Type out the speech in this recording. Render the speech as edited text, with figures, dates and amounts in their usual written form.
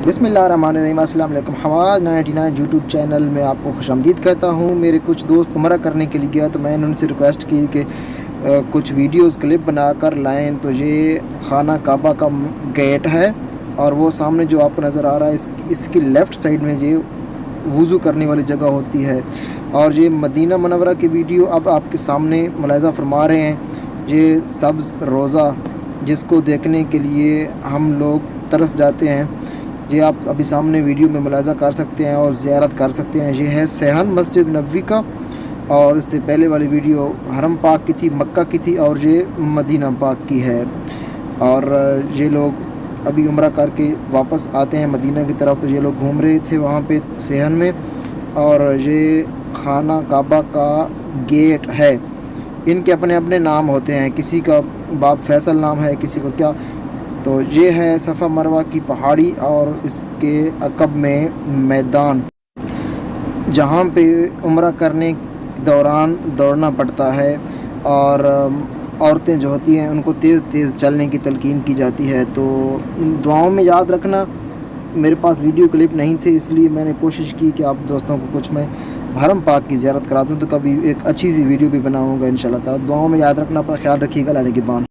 बिस्मिल्लाहिर्रहमानिर्रहीम। अस्सलाम वालेकुम। हवाज़ 99 यूट्यूब चैनल में आपको खुशामदीद कहता हूँ। मेरे कुछ दोस्त उम्रा करने के लिए गया तो मैंने उनसे रिक्वेस्ट की कि कुछ वीडियोस क्लिप बनाकर लाएं। तो ये खाना काबा का गेट है और वो सामने जो आपको नज़र आ रहा है इसकी लेफ़्ट साइड में ये वज़ू करने वाली जगह होती है। और ये मदीना मुनव्वरा की वीडियो अब आपके सामने मुलाहिज़ा फरमा रहे हैं। ये सब्ज़ रोज़ा जिसको देखने के लिए हम लोग तरस जाते हैं, ये आप अभी सामने वीडियो में मुलाहिज़ा कर सकते हैं और ज़ियारत कर सकते हैं। ये है सहन मस्जिद नबवी का, और इससे पहले वाली वीडियो हरम पाक की थी, मक्का की थी, और ये मदीना पाक की है। और ये लोग अभी उम्रा करके वापस आते हैं मदीना की तरफ, तो ये लोग घूम रहे थे वहाँ पे सहन में। और ये खाना काबा का गेट है। इनके अपने अपने नाम होते हैं, किसी का बाब फैसल नाम है, किसी को क्या। तो ये है सफ़ा मरवा की पहाड़ी और इसके अकब में मैदान, जहाँ पे उम्रा करने के दौरान दौड़ना पड़ता है। और औरतें जो होती हैं उनको तेज़ तेज़ चलने की तलकीन की जाती है। तो दुआओं में याद रखना। मेरे पास वीडियो क्लिप नहीं थे, इसलिए मैंने कोशिश की कि आप दोस्तों को कुछ मैं हरम पाक की ज़ियारत करा दूँ। तो कभी एक अच्छी सी वीडियो भी बनाऊँगा इंशाल्लाह ताला। दुआओं में याद रखना, अपना ख्याल रखिएगा। लाने के बाद